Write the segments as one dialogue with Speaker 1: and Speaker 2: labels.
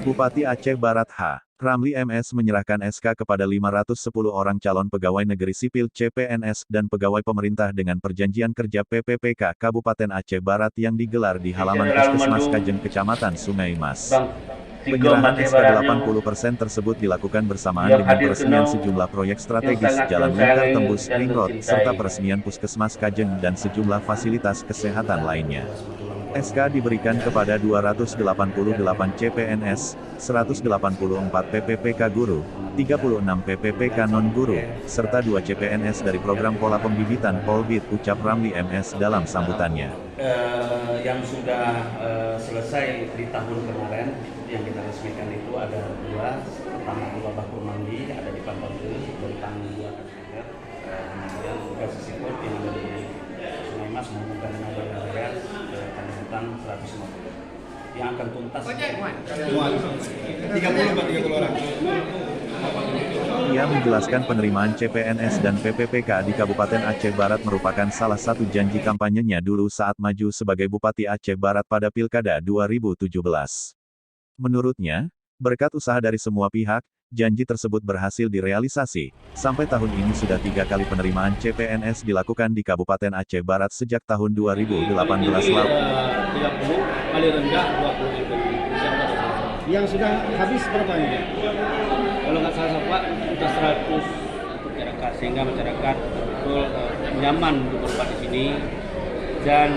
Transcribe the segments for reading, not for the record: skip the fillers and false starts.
Speaker 1: Bupati Aceh Barat H. Ramli MS menyerahkan SK kepada 510 orang calon pegawai negeri sipil CPNS dan pegawai pemerintah dengan perjanjian kerja PPPK Kabupaten Aceh Barat yang digelar di halaman Puskesmas Kajeng Kecamatan Sungai Mas.
Speaker 2: Bang Tigo
Speaker 1: Penyerahan
Speaker 2: Aceh
Speaker 1: SK
Speaker 2: Baratnya
Speaker 1: 80% tersebut dilakukan bersamaan
Speaker 2: yang
Speaker 1: dengan
Speaker 2: hadir
Speaker 1: peresmian
Speaker 2: penuh,
Speaker 1: sejumlah proyek
Speaker 2: yang
Speaker 1: strategis
Speaker 2: sangat
Speaker 1: Jalan Lingkar
Speaker 2: mensayangi
Speaker 1: Tembus
Speaker 2: dan
Speaker 1: Ring Road,
Speaker 2: mencintai.
Speaker 1: serta peresmian Puskesmas Kajeng dan sejumlah fasilitas kesehatan lainnya. SK diberikan kepada 288 CPNS, 184 PPPK Guru, 36 PPPK Non-Guru, serta 2 CPNS dari program pola pembibitan Polbit, ucap Ramli MS dalam sambutannya.
Speaker 2: Yang sudah selesai di tahun kemarin yang kita resmikan itu ada 2. Pertama Pulau Bakur Mandi ada di Pantai tentang 2 km, kemudian juga sisiput yang ada di Sungai Mas menghubungkan dengan Bandar Raya ke Kalimantan 150 yang akan tuntas
Speaker 3: 30 orang.
Speaker 1: Ia menjelaskan penerimaan CPNS dan PPPK di Kabupaten Aceh Barat merupakan salah satu janji kampanyenya dulu saat maju sebagai Bupati Aceh Barat pada Pilkada 2017. Menurutnya, berkat usaha dari semua pihak, janji tersebut berhasil direalisasi. Sampai tahun ini sudah 3 kali penerimaan CPNS dilakukan di Kabupaten Aceh Barat sejak tahun 2018 lalu.
Speaker 4: 30, paling rendah 20 itu.
Speaker 3: Yang sudah habis berapa ini?
Speaker 4: Kalau nggak salah Pak, sudah 100 masyarakat, sehingga masyarakat betul nyaman untuk berobat di sini, dan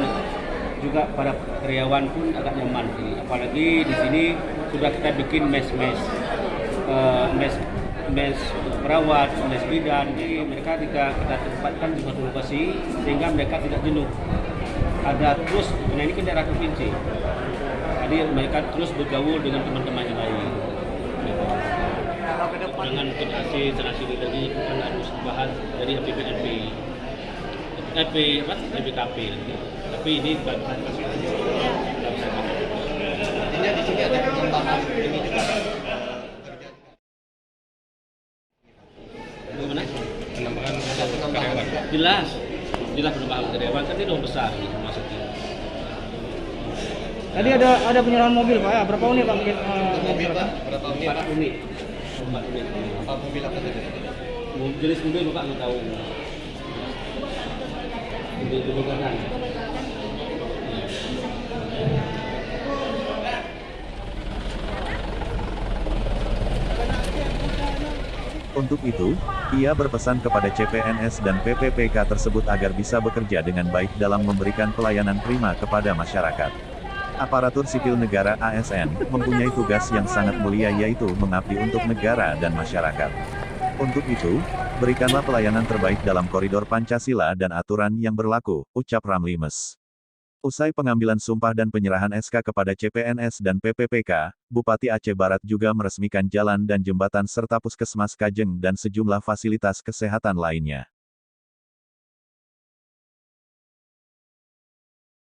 Speaker 4: juga para karyawan pun agak nyaman sini. Apalagi di sini sudah kita bikin mes perawat, mes bidan, jadi mereka jika kita tempatkan di suatu lokasi sehingga mereka tidak jenuh. Ada terus, karena ini kan daerah provinsi, jadi mereka terus bergaul dengan teman-teman yang lain. Dengan koordinasi tadi kan harus dibahas dari APBNP, BKP nanti. Tapi ini
Speaker 3: Artinya di sini ada penambahan ini juga.
Speaker 4: Bagaimana?
Speaker 3: Penambahan karyawan.
Speaker 4: Jelas penambahan karyawan kan itu besar gitu maksudnya.
Speaker 5: Tadi ada penyerahan mobil Pak ya, berapa unit Pak?
Speaker 3: Mobil Pak, berapa unit?
Speaker 4: 4 unit.
Speaker 3: Apa mobil apa tadi?
Speaker 4: Jenis mobil Bapak nggak tahu. Mobil kanan.
Speaker 1: Untuk itu, ia berpesan kepada CPNS dan PPPK tersebut agar bisa bekerja dengan baik dalam memberikan pelayanan prima kepada masyarakat. Aparatur sipil negara ASN mempunyai tugas yang sangat mulia yaitu mengabdi untuk negara dan masyarakat. Untuk itu, berikanlah pelayanan terbaik dalam koridor Pancasila dan aturan yang berlaku, ucap Ramli MS. Usai pengambilan sumpah dan penyerahan SK kepada CPNS dan PPPK, Bupati Aceh Barat juga meresmikan jalan dan jembatan serta puskesmas Kajeng dan sejumlah fasilitas kesehatan lainnya.